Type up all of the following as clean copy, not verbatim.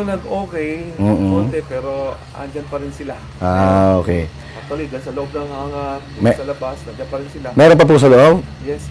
nag-okay, konti, pero andyan pa rin sila. Ah, okay. Actually, dahil sa loob ng sa labas, nandiyan pa rin sila. Meron pa po sa loob? Yes.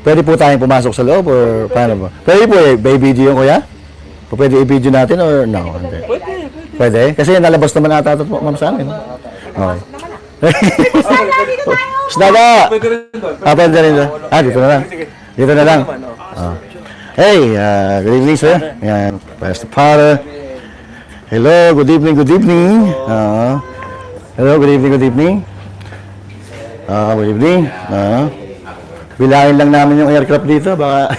Pwede po tayong pumasok sa loob or paano ba? Pwede po may video yung kuya? Pwede i-video natin or no? Pwede. Pwede? Kasi nalabas naman ata ito ma'am sa amin. Okay. Snaga! Pwede rin doon. Pwede rin doon. Dito na lang. Dito na lang. Hey, good evening sir. Yan, Pastor Para. Hello, good evening, good evening. Hello, good evening, good evening. Good evening. Bilangin lang namin yung aircraft dito, baka...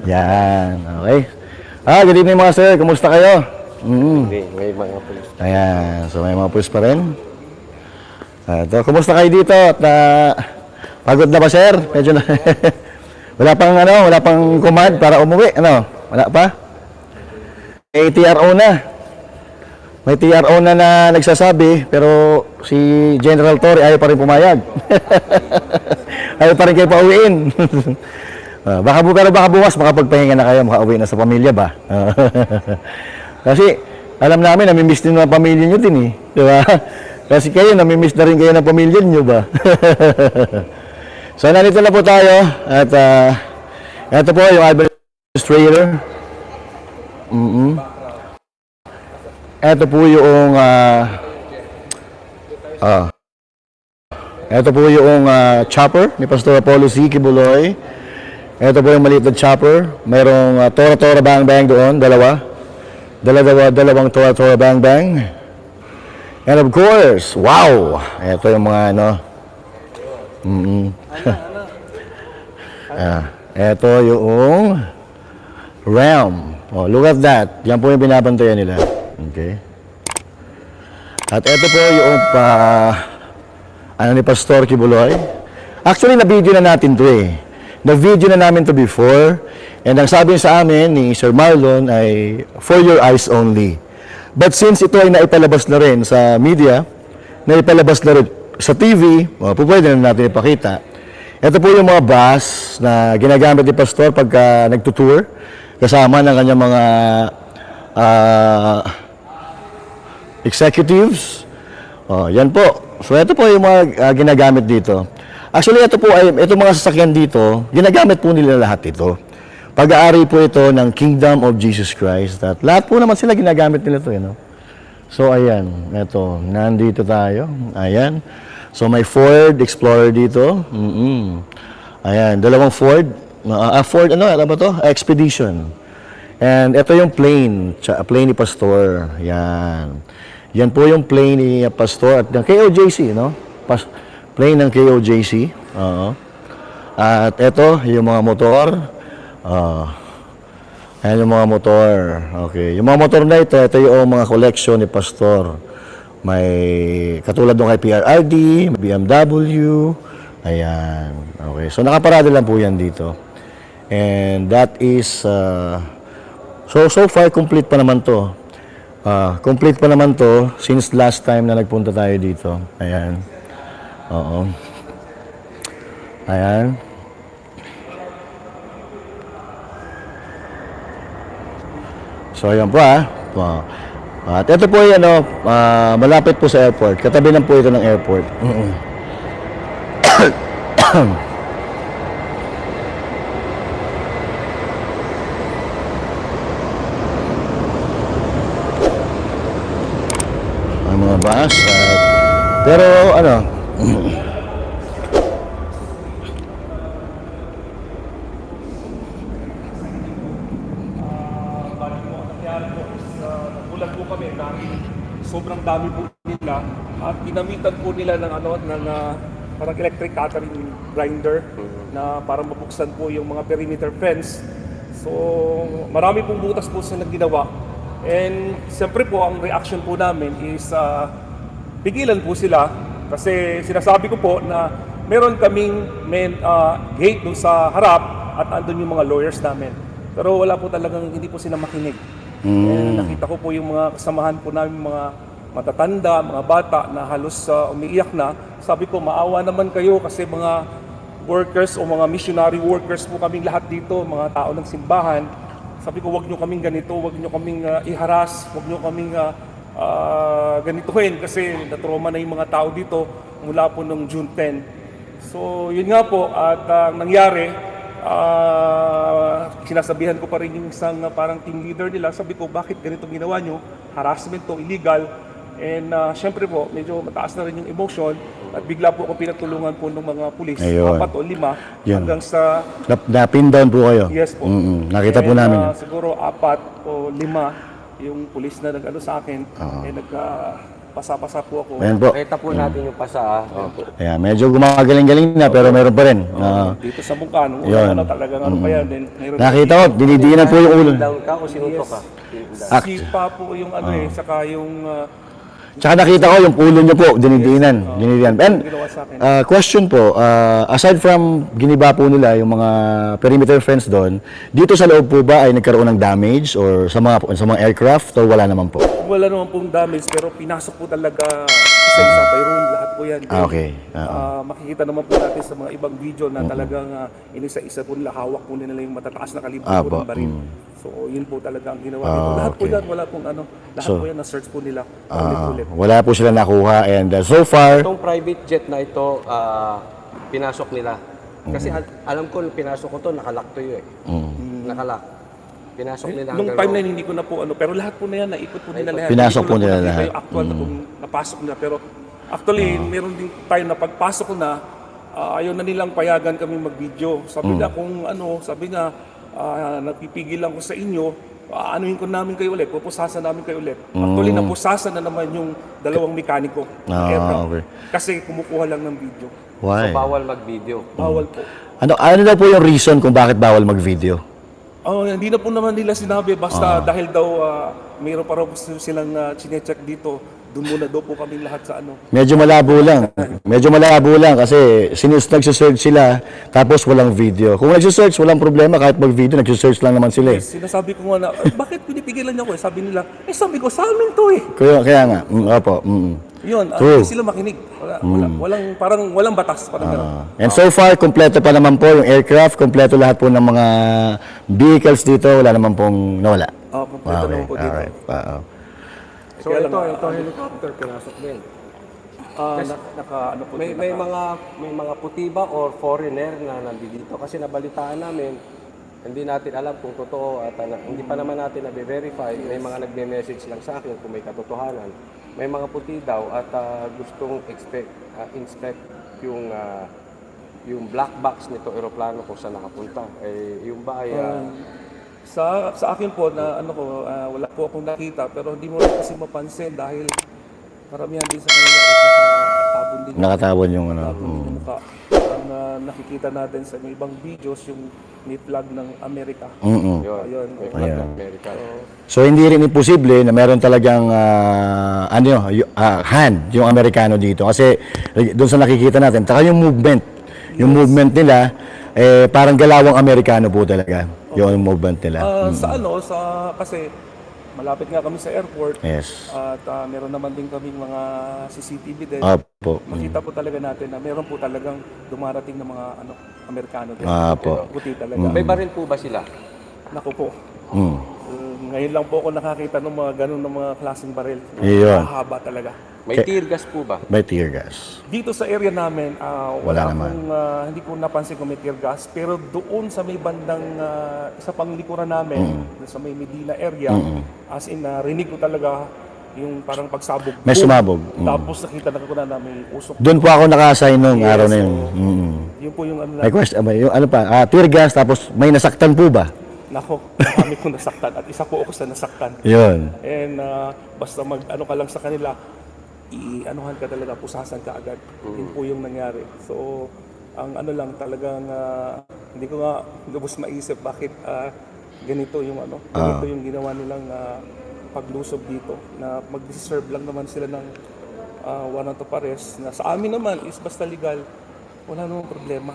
Yan, okay. Good evening mga sir, kumusta kayo? May mga pulis. Ayan, so may mga pulis pa rin. Ito, kumusta kayo dito? At pagod na ba sir? Medyo na... wala pang command para umuwi, ano? Wala pa? May TRO na. May TRO na nagsasabi, pero si General Torre ayaw pa rin pumayag. Ayaw pa rin kayo pauwiin. Baka bukas, makapagpahinga na kayo, makauwi na sa pamilya ba? Kasi, alam namin, namimiss din ng pamilya nyo din eh. Di ba? Kasi kayo, namimiss na rin kayo ng pamilya nyo ba? So, nandito na po tayo. At, ito po yung administrator. Ito po yung, ito po yung chopper ni Pastor Apollo C. Kibuloy. Ito po yung maliit na chopper. Mayroong Tora-Tora Bang-Bang doon, dalawang Tora-Tora Bang-Bang. And of course, wow! Ito yung mga ano. Ito yung RAM. Oh, look at that. Yan po yung binabantayan nila. Okay. At ito po yung ni Pastor Kibuloy. Actually, na-video na natin to eh. Na-video na namin to before. And ang sabi sa amin ni Sir Marlon ay for your eyes only. But since ito ay naipalabas na rin sa media, naipalabas na rin sa TV, pwede na natin ipakita. Ito po yung mga bus na ginagamit ni Pastor pagka nagtutour kasama ng kanyang mga executives. Yan po. So ito po yung mga ginagamit dito. Actually, ito po ay itong mga sasakyan dito, ginagamit po nila lahat ito. Pag-aari po ito ng Kingdom of Jesus Christ. At lahat po naman sila ginagamit nila ito, you know? So ayan, ito, nandito tayo. Ayan. So may Ford Explorer dito. Ayan, dalawang Ford. Ford, ano ba to? Expedition. And ito yung plane ni Pastor. Yan. Yan po yung plane ni Pastor at ng KOJC, no? Plane ng KOJC. At ito, yung mga motor. Ayan yung mga motor. Okay. Yung mga motor na ito yung mga collection ni Pastor. May katulad nung kay PRRD, BMW. Ayan. Okay. So nakaparada lang po yan dito. And that is so far complete pa naman to. Complete pa naman to since last time na nagpunta tayo dito. Ayan. Oo. Ayan. So ayan po at ito po ay malapit po sa airport. Katabi lang po ito ng airport. Ang mga bus. Pero Nagulat po kami dahil sobrang dami po nila at ginamitan po nila ng parang electric cutting grinder na para mabuksan po yung mga perimeter fence. So marami pong butas po silang ginawa. And siyempre po ang reaction po namin is pigilan po sila kasi sinasabi ko po na meron kaming gate doon sa harap at andun yung mga lawyers namin. Pero wala po talagang, hindi po sila makinig. And nakita ko po yung mga kasamahan po namin, mga matatanda, mga bata na halos umiiyak na. Sabi ko, maawa naman kayo kasi mga workers o mga missionary workers po kaming lahat dito, mga tao ng simbahan. Sabi ko, wag nyo kaming ganito, wag nyo kaming iharas, wag nyo kaming ganituhin kasi natroma na yung mga tao dito mula po nung June 10. So yun nga po, at nangyari, sinasabihan ko pa rin yung isang parang team leader nila, sabi ko, bakit ganito ginawa nyo? Harassment to, illegal. And syempre po, medyo mataas na rin yung emotion at bigla po ako pinatulungan po ng mga pulis, Ayun. 4 o 5 Yun. hanggang sa Na-pin down po kayo. yes po. Nakita po And, namin. siguro 4 o 5 yung pulis na nag-ano sa akin, nagpasa-pasa po ako. Ayan po. Nakita po natin yung pasa. Ayan, medyo gumagaling-galing na pero meron pa rin. Dito sa mukha, nung Yun. una talagang ano pa yan. Then, mayroon Nakita ko, dinidiinan po yung ulo. Down ka o sinutok ka? sipa po yung ano saka yung Tsaka nakita ko yung ulo niyo po, dinidiinan. And ginawa sa akin. question po, aside from giniba po nila yung mga perimeter fence doon, dito sa loob po ba ay nagkaroon ng damage or sa mga aircraft o wala naman po? Wala naman pong damage pero pinasok po talaga isa-isa by room, lahat po yan. Okay. Makikita naman po natin sa mga ibang video na talagang inisa-isa po nila, hawak po nila yung matataas na kalibre po ng baril. So yun po talaga ang ginawa nito. Lahat po yan, wala pong ano, lahat po yan na-search po nila ulit-ulit. Wala po sila nakuha and so far, Itong private jet na ito, pinasok nila. Kasi alam ko, pinasok ko to, nakalock to yun Nakalock. Pinasok nila Nung hanggang time na yun, hindi ko na po ano, pero lahat po na yan, naikot po nila lahat. Pinasok Hindi ko po na nila nakita lahat. Yung actual na kung napasok nila. Pero actually, meron din time na pagpasok ko na, ayaw na nilang payagan kami mag-video. Sabi na kung ano, sabi na, napipigil lang ko sa inyo, anuhin ko namin kayo ulit, pupusasan namin kayo ulit. Actually, napusasan na naman yung dalawang mekaniko. ng aircraft. okay. Kasi kumukuha lang ng video. why? bawal mag-video. Bawal po. Ano daw po yung reason kung bakit bawal mag-video? Hindi na po naman nila sinabi, basta dahil daw mayroon pa raw silang chinecheck dito, doon muna daw po kami lahat sa ano. Medyo malabo lang. Medyo malabo lang kasi nagsisearch sila tapos walang video. Kung nagsisearch, walang problema. Kahit mag-video, nagsisearch lang naman sila eh. Sinasabi ko nga na, bakit pinipigilan niyo ako eh? Sabi nila, sabi ko, sa amin to eh. Kaya nga, opo. Yun, True. hindi sila makinig. Walang batas. Parang gano'n. And so far, kompleto pa naman po yung aircraft, kompleto lahat po ng mga vehicles dito, wala naman pong nawala. Kompleto naman po dito. Alright. Wow. So Kaya ito, lang, ito helicopter, pinasok din. Ano po May mga puti ba or foreigner na nandito kasi nabalitaan namin, hindi natin alam kung totoo at hindi pa naman natin na-verify. May mga nagme-message lang sa akin kung may katotohanan. May mga puti daw at gustong inspect yung black box nito eroplano kung saan nakapunta. Yung ba ay Sa akin po, na wala po akong nakita, pero hindi mo rin kasi mapansin dahil karamihan din sa kanila is nakatabon din. Nakatawan yung ano. Tabon din yung mukha. Ang nakikita natin sa mga ibang videos, yung may flag ng Amerika. Ayun. may flag ng Amerika. So hindi rin imposible na meron talagang hand yung Amerikano dito kasi doon sa nakikita natin, taka yung movement nila parang galawang Amerikano po talaga yung movement nila. Kasi malapit nga kami sa airport. Yes. At meron naman din kaming mga CCTV din. Opo. Makita po talaga natin na meron po talagang dumarating na mga Amerikano din. Opo. Puti talaga. May baril po ba sila? Naku po. Mm. Ngayon lang po ako nakakita ng mga ganun ng mga klaseng baril. Iyon. Mahaba talaga. May tear gas po ba? May tear gas. Dito sa area namin, Wala naman. hindi ko napansin kung may tear gas. Pero doon sa may bandang, isa pang likuran namin, sa may Medina area, as in, rinig ko talaga yung parang pagsabog. May sumabog. Tapos nakita na ko na may usok. Doon po ako naka-assign nung Yes, araw na yun. Yun po yung ano May question, yung ano pa, tear gas tapos may nasaktan po ba? Nako, marami kong nasaktan at isa po ako sa nasaktan. Yun. And basta mag-ano ka lang sa kanila, i-anuhan ka talaga, pusasan ka agad. Yun po yung nangyari. So, ang ano lang talagang, hindi ko nga lubos maisip bakit ganito yung ginawa nilang paglusob dito. Na mag-deserve lang naman sila ng warrant of arrest. Na sa amin naman is basta legal, wala namang problema.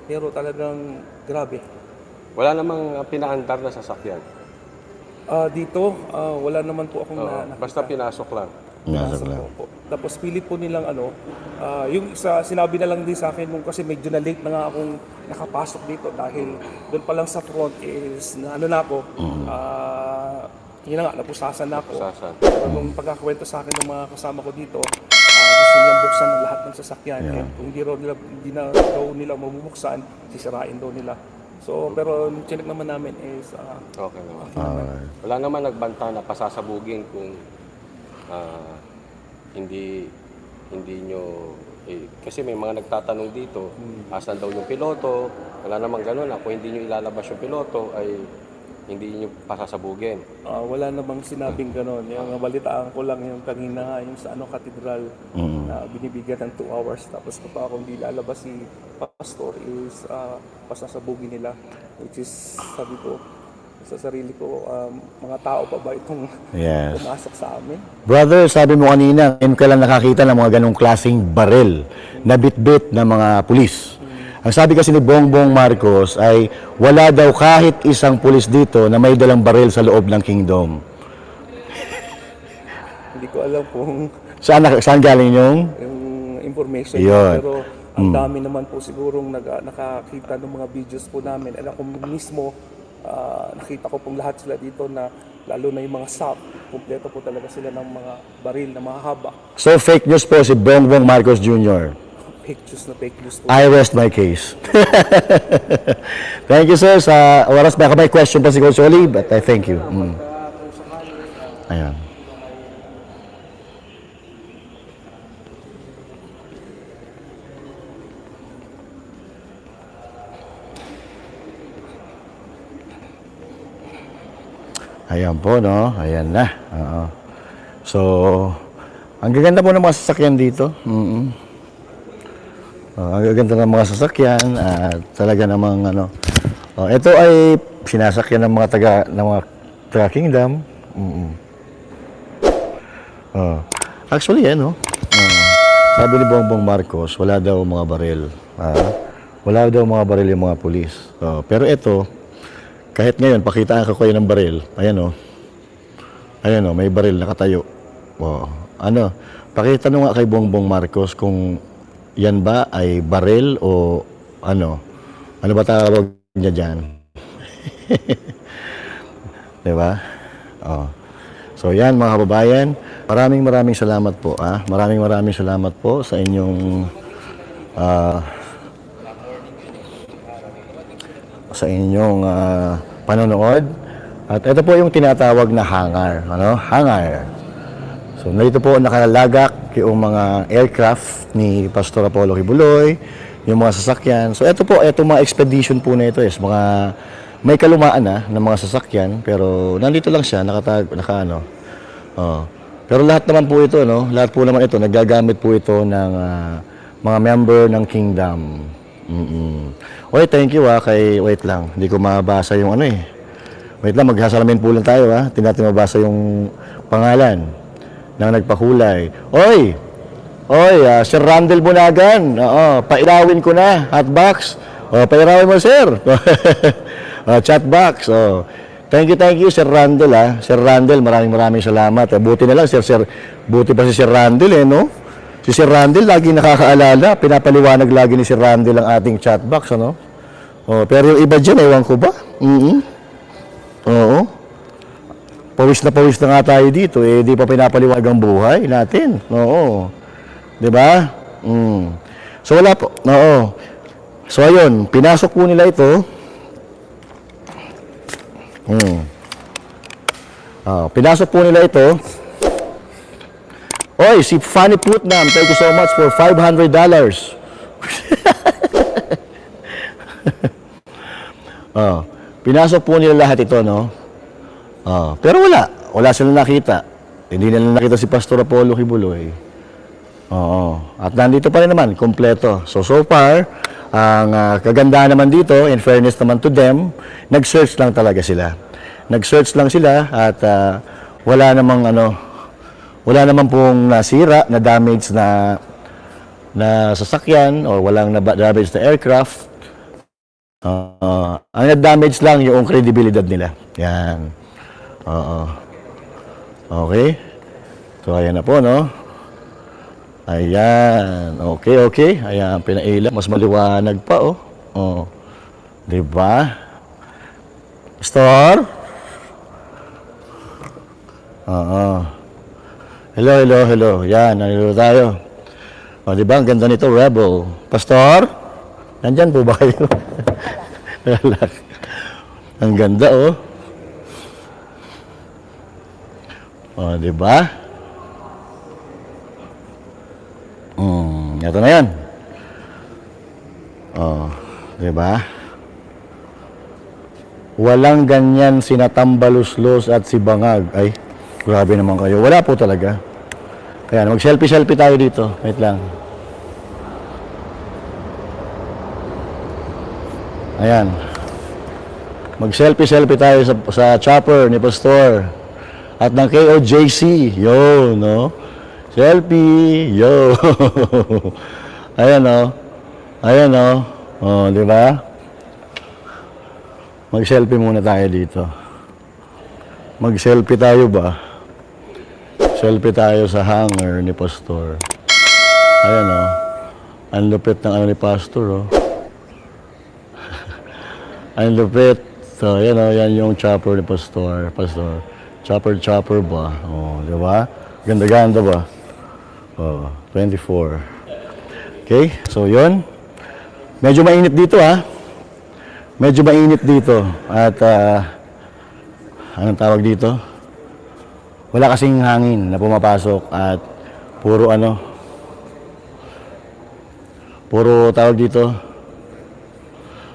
Pero talagang grabe. Wala namang pinaandar na sasakyan. Dito, wala naman po akong nakita. Basta pinasok lang. Pumasok lang. po. Tapos pilit po nilang yung isa sinabi na lang din sa akin nung kasi medyo na late na nga akong nakapasok dito dahil doon pa lang sa front is na ano na ako, yun na nga, napusasan na ako. Napusasan. Pero nung pagkakwento sa akin ng mga kasama ko dito, gusto nilang buksan ang lahat ng sasakyan. Yeah. And kung hindi na daw nila mabubuksan, sisirain daw nila. So, pero yung chinek naman namin is Okay naman. Alright. Wala naman nagbanta na pasasabugin kung hindi nyo kasi may mga nagtatanong dito, asan daw yung piloto? Wala namang gano'n. Kung hindi nyo ilalabas yung piloto ay hindi nyo pasasabugin. wala namang sinabing gano'n. Yung balitaan ko lang yung kanina, yung sa katedral na binibigyan ng 2 hours. Tapos kapag kung di lalabas si pastor is pasasabugin nila. Which is, sabi ko, sa sarili ko, mga tao pa ba itong Yes. pumasok sa amin? Brother, sabi mo kanina, ngayon ka lang nakakita ng mga ganong klaseng baril na bit-bit ng mga pulis. Ang sabi kasi ni Bongbong Marcos ay wala daw kahit isang pulis dito na may dalang baril sa loob ng kingdom. Hindi ko alam kung Saan galing yung? yung information. Yun. Pero ang dami naman po sigurong nakakita ng mga videos po namin. And ako mismo, nakita ko pong lahat sila dito na lalo na yung mga SAP, kumpleto po talaga sila ng mga baril na mahahaba. So fake news po si Bongbong Marcos Jr. Fake news po. I rest my case. Thank you, sir. Sa oras, baka may question pa si Coach Oli, but I thank you. Ayan. Ayan po, no? Ayan na. Oo. So, ang gaganda po ng mga sasakyan dito. Ang gaganda ng mga sasakyan at talaga namang ito ay sinasakyan ng mga taga Kingdom. Actually, sabi ni Bongbong Marcos, wala daw mga baril. Wala daw mga baril yung mga pulis. Pero ito, kahit ngayon, pakitaan ko kayo ng baril. Ayan Ayan may baril nakatayo. Pakita nyo nga kay Bongbong Marcos kung yan ba ay baril o ano ba tawag niya dyan? Diba? So yan mga kababayan, maraming salamat po. Maraming salamat po sa inyong panonood. At ito po yung tinatawag na hangar. Hangar. So, narito po nakalagak yung mga aircraft ni Pastor Apollo Kibuloy, yung mga sasakyan. So, ito mga expedition po na ito is mga may kalumaan ng mga sasakyan, pero nandito lang siya, Pero lahat naman po ito, lahat po naman ito, nagagamit po ito ng mga member ng Kingdom. Okay, thank you wait lang, hindi ko mabasa yung Wait lang, maghasalamin po lang tayo Hindi natin mabasa yung pangalan ng nagpakulay. Oy, Sir Randall Bunagan. Pailawin ko na, hotbox. Pailawin mo, sir. Chatbox. Thank you, Sir Randall. Sir Randall, maraming salamat. Buti na lang, buti pa si Sir Randall, no? Si Sir Randall, lagi nakakaalala. Pinapaliwanag lagi ni Sir Randall ang ating chatbox, pero yung iba dyan, ewan ko ba? Oo. Pawis na nga tayo dito, di pa pinapaliwanag ang buhay natin. Oo. Di ba? So wala po. Oo. So ayun, pinasok po nila ito. Pinasok po nila ito. Oy, si Fanny Putnam, thank you so much for $500. Pinasok po nila lahat ito, pero wala silang nakita. Hindi nila nakita si Pastor Apollo Kibuloy. At nandito pa rin naman, kompleto. So far, ang kagandahan naman dito, in fairness naman to them, nag-search lang talaga sila. Nag-search lang sila at wala namang pong nasira, na damage na sasakyan o walang damage na aircraft. Ang na-damage lang yung credibility nila. Yan. Okay? So So, ayan na po, no? Ayan. Okay, okay. Ayan, pinailan. Mas maliwanag pa, oh. Oh. Diba? Pastor? Oo. Hello, hello, hello. Yan, nalilo tayo. O, diba? Ang ganda nito, Rebel. Pastor? Nandyan po ba kayo? Ang ganda, oh. O, diba? Ito na yan. O, diba? Walang ganyan sinatambaluslos at si Bangag. Ay, grabe naman kayo. Wala po talaga. Ayan, mag-selfie-selfie tayo dito. Wait lang. Ayan. Mag-selfie-selfie tayo sa chopper ni Pastor. At ng KOJC. Yo, no? Selfie. Yo. Ayan, no? Ayan, no? Oh, di ba? Mag-selfie muna tayo dito. Mag-selfie tayo ba? Selfie tayo sa hanger ni Pastor. Ayan, oh. Ang lupit ng ano ni Pastor, oh. Ang lupit. So, ayan, oh. Yan yung chopper ni Pastor. Pastor. Chopper ba? Oh, di ba? Ganda-ganda ba? Oh, 24. Okay, so yun. Medyo mainit dito, ha? Medyo mainit dito. At, anong tawag dito? Wala kasing hangin na pumapasok at puro puro tawag dito.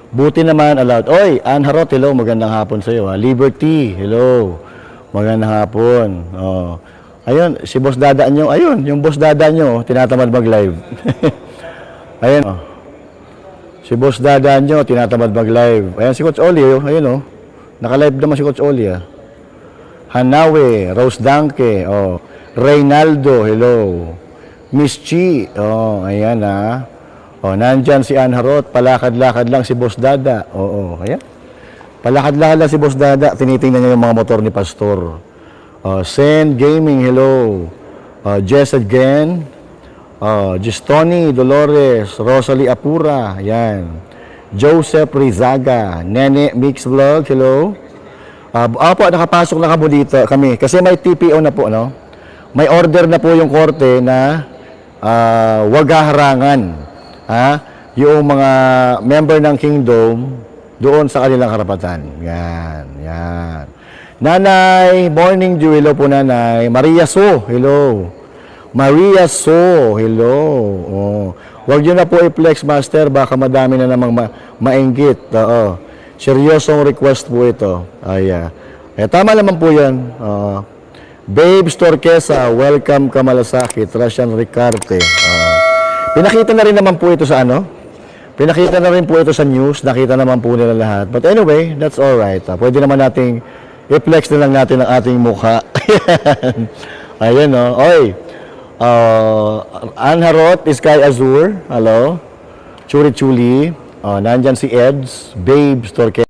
Buti naman allowed. Oy, Ann Harot, hello, magandang hapon sa iyo, ha? Liberty, hello. Magandang hapon. Oh. Ayun, si Boss Dada nyo, ayun, yung Boss Dada nyo, tinatamad mag-live. Ayun, oh. Si Boss Dada nyo, tinatamad mag-live. Ayan, si Coach Oli, oh. Ayun, oh. Naka-live naman si Coach Oli, ah. Hanawe, Rose Danke, oh. Reynaldo, hello. Miss Chi, oh, ayan, ah. Oh, nandyan si Ann Harot, palakad-lakad lang si Boss Dada. Oo, ayan. Palakad-lakad lang si Boss Dada, tinitingnan niya yung mga motor ni Pastor. Send Gaming, hello. Jess again. Gistoni Dolores, Rosalie Apura, yan. Joseph Rizaga, Nene Mix Vlog, hello. Apo, nakapasok na kamo dito kami kasi may TPO na po, no? May order na po yung korte na wag harangan, ha? Yung mga member ng Kingdom doon sa kanilang karapatan. Yan, yan. Nanay, morning dew, hello po nanay. Maria So, hello. Maria So, hello. Oh. Huwag nyo na po i-flex, Master. Baka madami na namang mainggit. Oo. Seryosong request po ito. Tama naman po yan. Babes Torquesa, welcome Kamalasaki. Trashan Ricarte. Pinakita na rin naman po ito sa ano? Pinakita na rin po ito sa news. Nakita naman po nila lahat. But anyway, that's alright. Pwede naman nating i-flex na lang natin ang ating mukha. Ayan, no? Oy. Ann Harot, Sky Azure. Hello. Churi Chuli. Nandyan si Eds. Babes Torquesa.